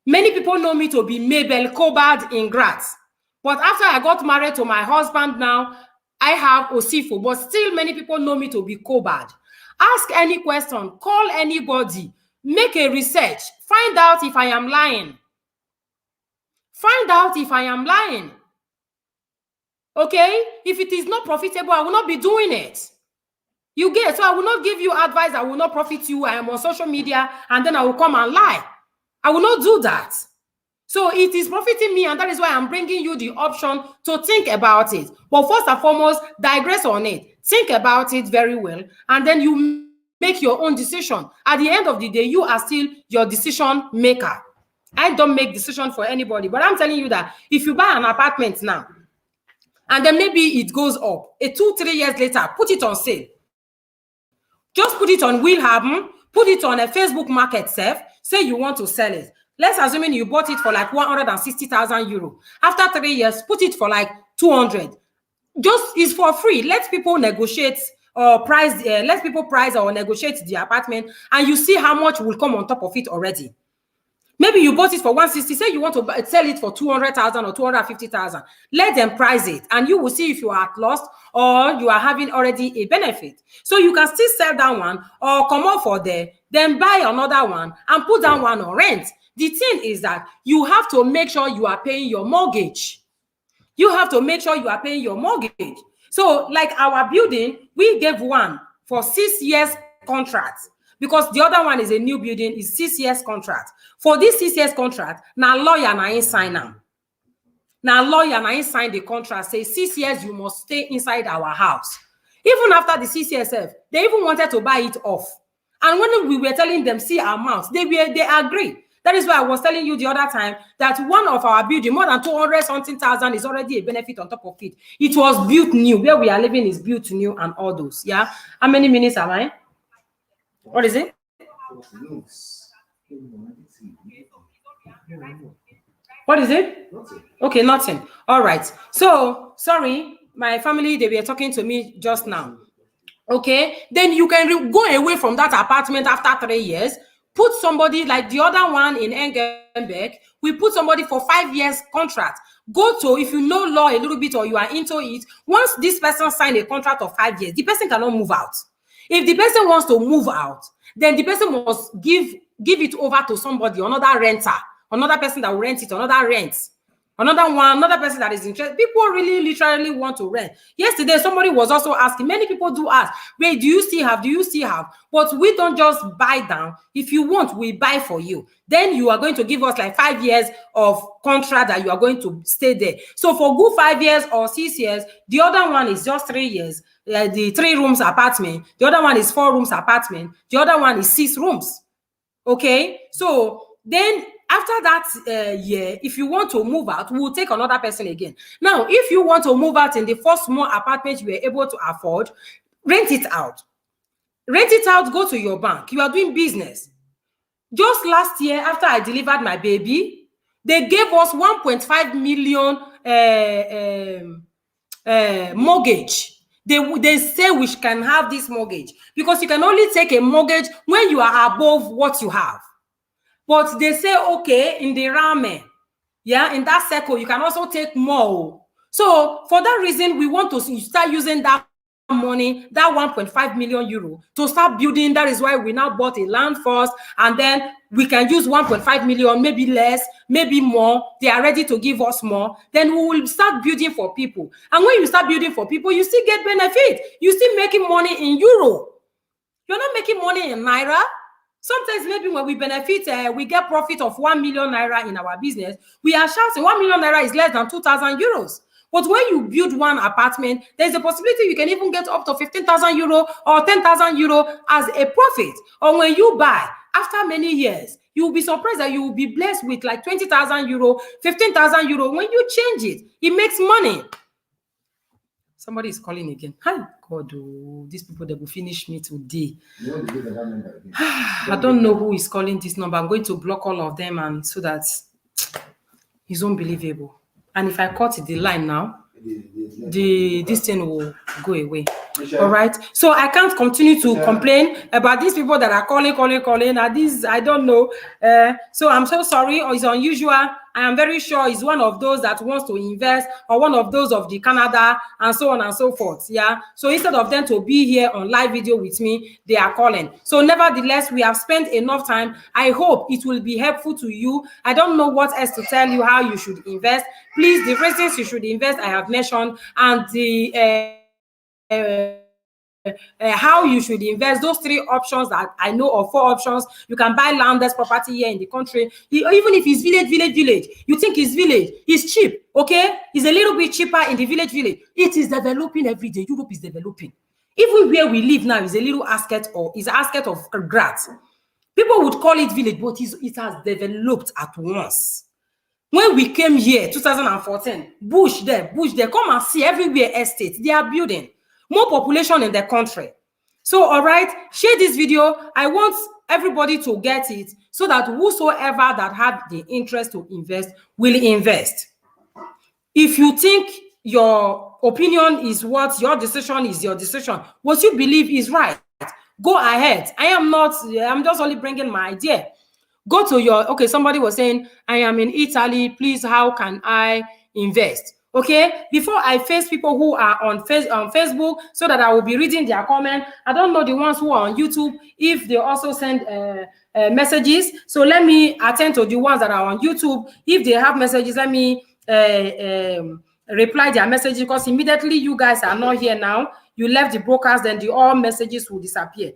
Many people know me to be Mabel Cobard in Graz. But after I got married to my husband now, I have Osifo. But still many people know me to be Cobard. Ask any question. Call anybody. Make a research. Find out if I am lying. Find out if I am lying. Okay? If it is not profitable, I will not be doing it. You get? So I will not give you advice. I will not profit you. I am on social media and then I will come and lie. I will not do that. So it is profiting me, and that is why I'm bringing you the option to think about it. But first and foremost, digress on it. Think about it very well, and then you make your own decision. At the end of the day, you are still your decision maker. I don't make decisions for anybody, but I'm telling you that if you buy an apartment now, and then maybe it goes up, 2-3 years later, put it on sale. Just put it on Willhaben, put it on a Facebook market self, say you want to sell it. Let's assume you bought it for like 160,000 euro. After 3 years, put it for like 200. Just is for free. Let people negotiate or price. Let people price or negotiate the apartment, and you see how much will come on top of it already. Maybe you bought it for 160. Say you want to sell it for 200,000 or 250,000. Let them price it, and you will see if you are at loss or you are having already a benefit. So you can still sell that one or come out for there, then buy another one and put that one on rent. The thing is that you have to make sure you are paying your mortgage. You have to make sure you are paying your mortgage. So, like our building, we gave one for 6 years contract, because the other one is a new building, is 6 years contract. For this 6 years contract, now lawyer na him sign am. Now lawyer na him sign the contract, say 6 years you must stay inside our house. Even after the 6 years, they even wanted to buy it off. And when we were telling them, see our amounts, they agree. That is why I was telling you the other time that one of our building, more than 200 something thousand, is already a benefit on top of it. It was built new. Where we are living is built new and all those. Yeah. How many minutes am I? What is it? What is it? Nothing. Okay, nothing. All right. So, sorry, my family, they were talking to me just now. Okay, then you can go away from that apartment after 3 years. Put somebody like the other one in Engelberg. We put somebody for 5 years contract. Go to, if you know law a little bit or you are into it, once this person signed a contract of 5 years, the person cannot move out. If the person wants to move out, then the person must give it over to somebody, another renter, another person that will rent it, another rents. Another person that is interested. People really literally want to rent. Yesterday, somebody was also asking, many people do ask, wait, do you still have? But we don't just buy down. If you want, we buy for you. Then you are going to give us like 5 years of contract that you are going to stay there. So for good 5 years or 6 years, the other one is just 3 years. The 3 rooms apartment. The other one is 4 rooms apartment. The other one is 6 rooms. Okay? So then after that year, if you want to move out, we'll take another person again. Now, if you want to move out in the first small apartment you were able to afford, rent it out. Rent it out, go to your bank. You are doing business. Just last year, after I delivered my baby, they gave us 1.5 million mortgage. They say we can have this mortgage because you can only take a mortgage when you are above what you have. But they say, okay, in the ramen, yeah, in that circle, you can also take more. So for that reason, we want to start using that money, that 1.5 million euro, to start building. That is why we now bought a land first, and then we can use 1.5 million, maybe less, maybe more. They are ready to give us more. Then we will start building for people. And when you start building for people, you still get benefit. You still making money in euro. You're not making money in naira. Sometimes maybe when we benefit, we get profit of 1 million naira in our business. We are shouting 1 million naira is less than 2,000 euros. But when you build one apartment, there's a possibility you can even get up to 15,000 euro or 10,000 euro as a profit. Or when you buy, after many years, you'll be surprised that you will be blessed with like 20,000 euro, 15,000 euro. When you change it, it makes money. Somebody is calling again. Hi, God, oh, these people, they will finish me today. I don't know who is calling this number. I'm going to block all of them, and so that it's unbelievable. And if I cut the line now, this thing will go away. All right. So I can't continue to complain about these people that are calling. And this, I don't know. So I'm so sorry. It's unusual. I am very sure it's one of those that wants to invest, or one of those of the Canada, and so on and so forth. Yeah. So instead of them to be here on live video with me, they are calling. So nevertheless, we have spent enough time. I hope it will be helpful to you. I don't know what else to tell you how you should invest. Please, the reasons you should invest, I have mentioned, and the how you should invest. Those 3 options that I know, or 4 options. You can buy landless property here in the country. Even if it's village, you think it's village, it's cheap, okay? It's a little bit cheaper in the village. It is developing every day. Europe is developing. Even where we live now is a little asket, or is an asket of grass. People would call it village, but it has developed at once. When we came here, 2014, bush there, come and see everywhere estate. They are building. More population in the country. So, all right, share this video. I want everybody to get it, so that whosoever that have the interest to invest will invest. If you think your opinion is what your decision is, your decision, what you believe is right, go ahead. I'm just only bringing my idea. Go to your, okay, somebody was saying, I am in Italy, please, how can I invest? Okay, before I face people who are on Facebook, so that I will be reading their comment. I don't know the ones who are on YouTube, if they also send messages. So let me attend to the ones that are on YouTube. If they have messages, let me reply their messages, because immediately you guys are not here now, you left the broadcast, then all messages will disappear.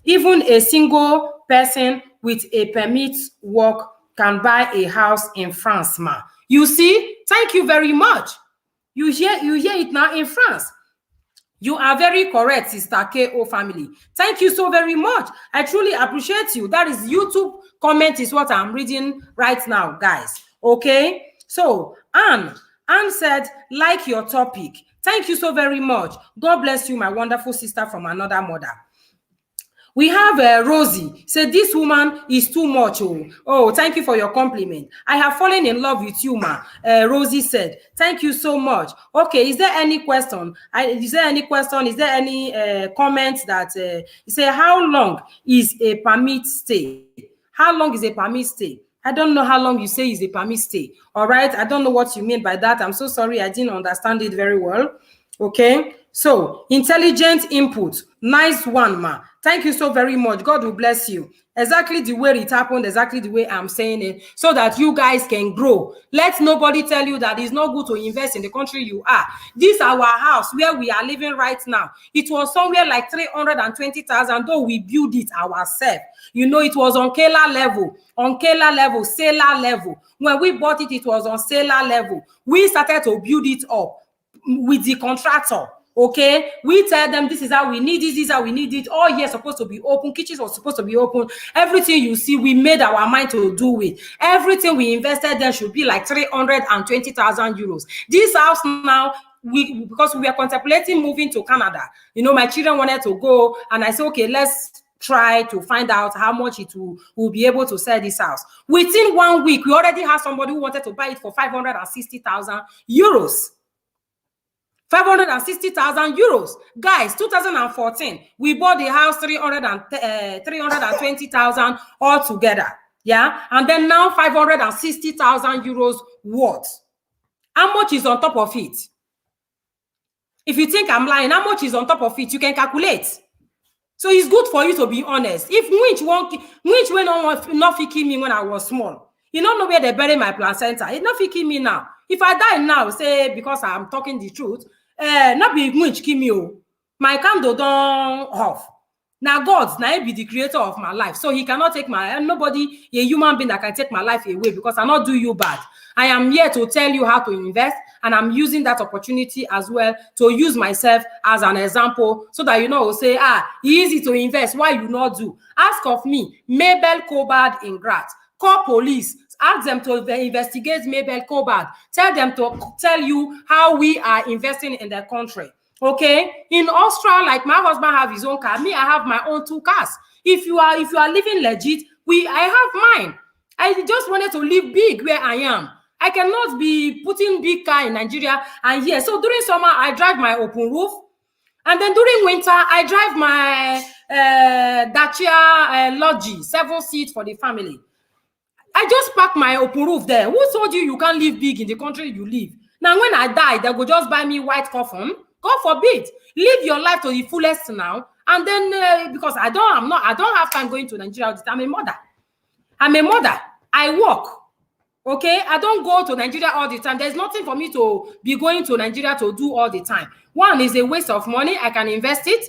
Even a single person with a permit work can buy a house in France, ma. You see, thank you very much. You hear it now in France. You are very correct, Sister KO family. Thank you so very much. I truly appreciate you. That is YouTube comment is what I'm reading right now, guys. Okay, so Anne said, like your topic. Thank you so very much. God bless you, my wonderful sister from another mother. We have Rosie said, this woman is too much. Oh, thank you for your compliment. I have fallen in love with you, ma. Rosie said, thank you so much. Okay, is there any question? Is there any comment that you say, how long is a permit stay? How long is a permit stay? I don't know how long you say is a permit stay. All right, I don't know what you mean by that. I'm so sorry, I didn't understand it very well. Okay, so intelligent input. Nice one, ma. Thank you so very much. God will bless you. Exactly the way it happened, exactly the way I'm saying it, so that you guys can grow. Let nobody tell you that it's not good to invest in the country you are. This is our house where we are living right now. It was somewhere like 320,000, though we built it ourselves. You know, it was on Kela level, sailor level. When we bought it, it was on sailor level. We started to build it up with the contractor. Okay, we tell them this is how we need it, this is how we need it. All here supposed to be open, kitchens was supposed to be open. Everything you see, we made our mind to do it. Everything we invested there should be like 320,000 euros. This house now, because we are contemplating moving to Canada. You know, my children wanted to go, and I said, okay, let's try to find out how much it will be able to sell this house. Within 1 week, we already have somebody who wanted to buy it for 560,000 euros. 560,000 euros. Guys, 2014, we bought the house 320,000 altogether. Yeah. And then now 560,000 euros worth. How much is on top of it? If you think I'm lying, how much is on top of it? You can calculate. So it's good for you to be honest. If Winch went on not kill me when I was small, you don't know where they bury my placenta. It's not kill me now. If I die now, say because I'm talking the truth, not be Winch kill me. My candle don't off. Now God, now he be the creator of my life, so he cannot take my nobody, a human being that can take my life away, because I not do you bad. I am here to tell you how to invest, and I'm using that opportunity as well to use myself as an example, so that you know, say, easy to invest. Why you not do? Ask of me, Mabel Cobard in Graz. Call police. Ask them to investigate Mabel Cobard. Tell them to tell you how we are investing in the country. Okay, in Austria, like my husband have his own car, me I have my own 2 cars. If you are living legit, I have mine. I just wanted to live big where I am. I cannot be putting big car in Nigeria and here. So during summer I drive my open roof, and then during winter I drive my Dacia Logi 7 seats for the family. I just park my open roof there. Who told you can't live big in the country you live? Now when I die, they go just buy me white coffin. God forbid. Live your life to the fullest now. And then because I don't have time going to Nigeria all the time. I'm a mother. I work. Okay, I don't go to Nigeria all the time. There's nothing for me to be going to Nigeria to do all the time. One is a waste of money. I can invest it.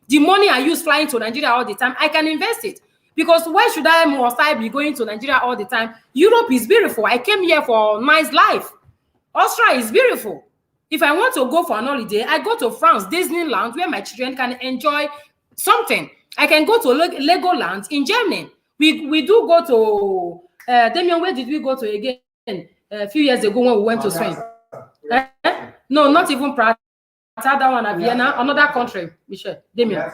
The money I use flying to Nigeria all the time, I can invest it. Because why must I be going to Nigeria all the time? Europe is beautiful. I came here for a nice life. Austria is beautiful. If I want to go for an holiday, I go to France, Disneyland, where my children can enjoy something. I can go to Legoland in Germany. We do go to Damien, where did we go to again? A few years ago when we went to swim. No, not even Prague. That one, Vienna, another country. Michelle, Damien.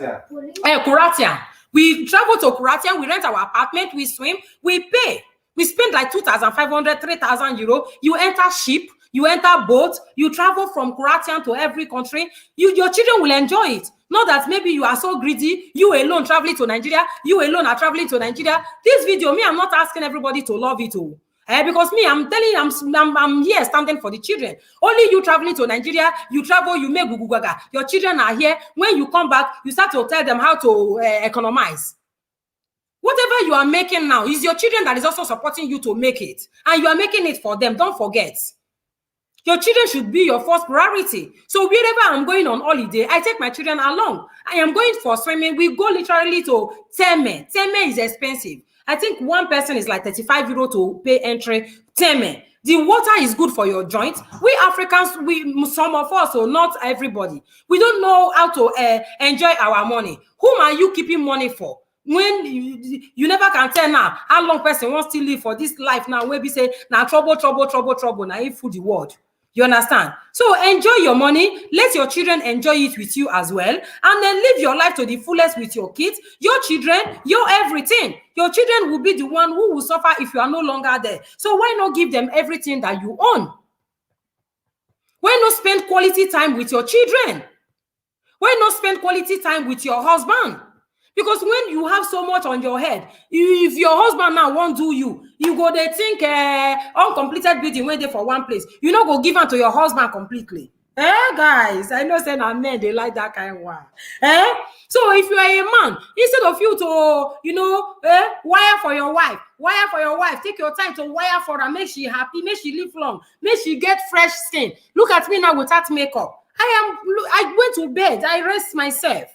Croatia. We travel to Croatia. We rent our apartment. We swim. We pay. We spend like 2,500, 3,000 euros. You enter ship. you enter boat, you travel from Croatian to every country. Your children will enjoy it. Not that maybe you are so greedy, you alone traveling to Nigeria, you alone are traveling to Nigeria. This video, me, I'm not asking everybody to love it all. Because me, I'm telling you, I'm here standing for the children. Only you traveling to Nigeria, you travel, you make gugugaga. Your children are here. When you come back, you start to tell them how to economize. Whatever you are making now is your children that is also supporting you to make it. And you are making it for them. Don't forget. Your children should be your first priority. So wherever I'm going on holiday, I take my children along. I am going for swimming. We go literally to Teme. Teme is expensive. I think one person is like 35 euro to pay entry. Teme. The water is good for your joints. We Africans, some of us, so not everybody, we don't know how to enjoy our money. Whom are you keeping money for? When you never can tell now how long person wants to live for this life now, where we say now trouble, now if food the world. You understand? So enjoy your money. Let your children enjoy it with you as well. And then live your life to the fullest with your kids, your children, your everything. Your children will be the one who will suffer if you are no longer there. So why not give them everything that you own? Why not spend quality time with your children? Why not spend quality time with your husband? Because when you have so much on your head, if your husband now won't do you go they think uncompleted building when they for one place. You know, go give them to your husband completely. Guys, I know saying men they like that kind of one. So if you are a man, instead of you to wire for your wife, take your time to wire for her, make she happy, make she live long, make she get fresh skin. Look at me now without makeup. I went to bed, I rest myself.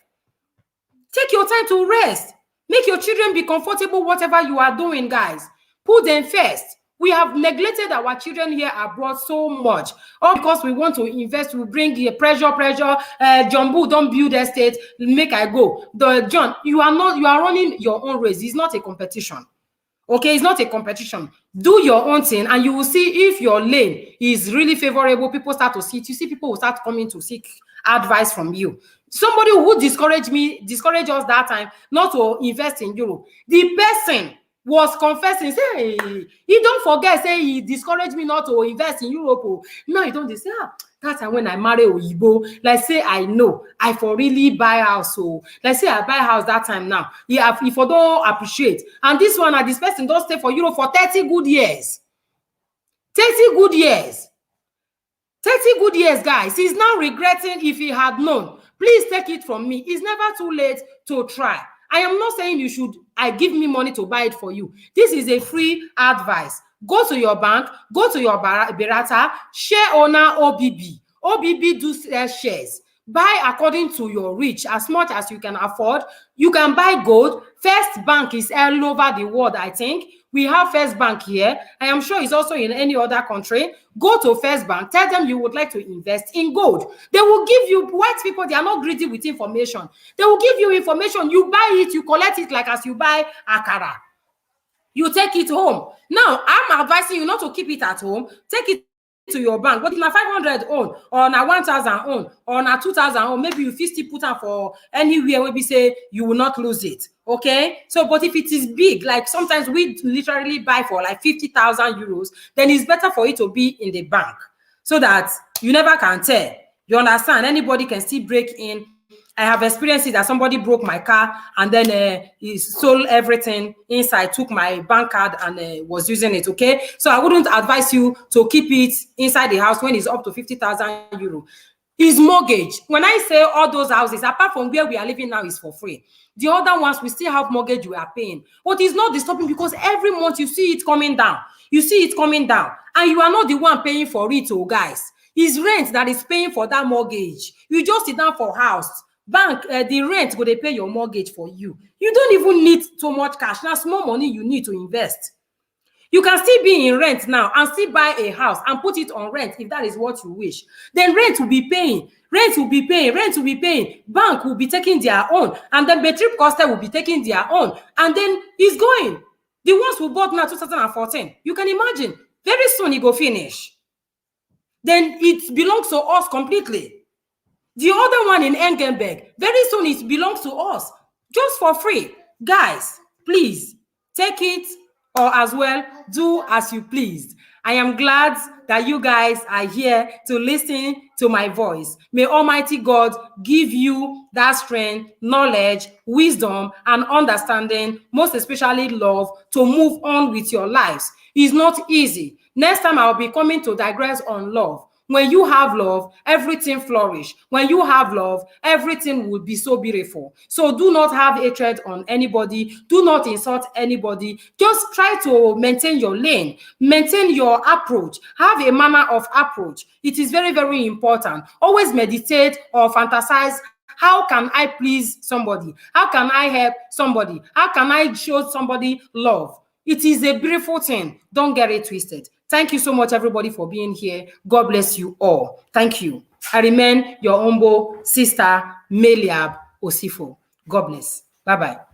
Take your time to rest. Make your children be comfortable, whatever you are doing, guys. Put them first. We have neglected our children here abroad so much. All because we want to invest, we bring the pressure. John Bull, don't build estate, make I go. John, you are running your own race. It's not a competition. Okay, it's not a competition. Do your own thing, and you will see if your lane is really favorable. People start to see it. You see, people will start coming to seek advice from you. Somebody who discouraged us that time not to invest in Europe. The person was confessing, say, he don't forget, say he discouraged me not to invest in Europe. No, you don't say, that time when I marry Oyibo, like say I know, I for really buy house. So like say I buy house that time now. If I don't appreciate. And this one, this person don't stay for Europe for 30 good years. 30 good years. 30 good years, guys. He's now regretting if he had known. Please take it from me. It's never too late to try. I am not saying you should give me money to buy it for you. This is a free advice. Go to your bank, go to your Berata, share owner OBB. OBB do shares. Buy according to your reach, as much as you can afford. You can buy gold. First Bank is all over the world, I think. We have First Bank here. I am sure it's also in any other country. Go to First Bank. Tell them you would like to invest in gold. They will give you, white people, they are not greedy with information. They will give you information. You buy it, you collect it like as you buy akara. You take it home. Now, I'm advising you not to keep it at home. Take it to your bank. But if na 500 own, or na 1,000 own, or na 2,000 own, maybe you still put them for anywhere where we say you will not lose it. Okay, so but if it is big, like sometimes we literally buy for like 50,000 euros, then it's better for it to be in the bank so that you never can tell. You understand? Anybody can still break in. I have experienced it that somebody broke my car and then he stole everything inside, took my bank card and was using it. Okay, so I wouldn't advise you to keep it inside the house when it's up to 50,000 euro. Is mortgage. When I say all those houses, apart from where we are living now, is for free. The other ones, we still have mortgage we are paying. But it's not disturbing because every month you see it coming down. You see it coming down. And you are not the one paying for it, oh guys. It's rent that is paying for that mortgage. You just sit down for house. Bank, the rent go they pay your mortgage for you. You don't even need so much cash. Now, small money you need to invest. You can still be in rent now and still buy a house and put it on rent if that is what you wish. Then rent will be paying. Rent will be paying. Rent will be paying. Bank will be taking their own. And then Betrip Costa will be taking their own. And then it's going. The ones who bought now 2014. You can imagine. Very soon it will finish. Then it belongs to us completely. The other one in Engenberg, very soon it belongs to us. Just for free. Guys, please take it or as well, do as you please. I am glad that you guys are here to listen to my voice. May Almighty God give you that strength, knowledge, wisdom, and understanding, most especially love, to move on with your lives. It's not easy. Next time I'll be coming to digress on love. When you have love, everything flourish. When you have love, everything will be so beautiful. So do not have hatred on anybody. Do not insult anybody. Just try to maintain your lane. Maintain your approach. Have a manner of approach. It is very, very important. Always meditate or fantasize. How can I please somebody? How can I help somebody? How can I show somebody love? It is a beautiful thing. Don't get it twisted. Thank you so much, everybody, for being here. God bless you all. Thank you. I remain your humble sister, Meliab Osifo. God bless. Bye-bye.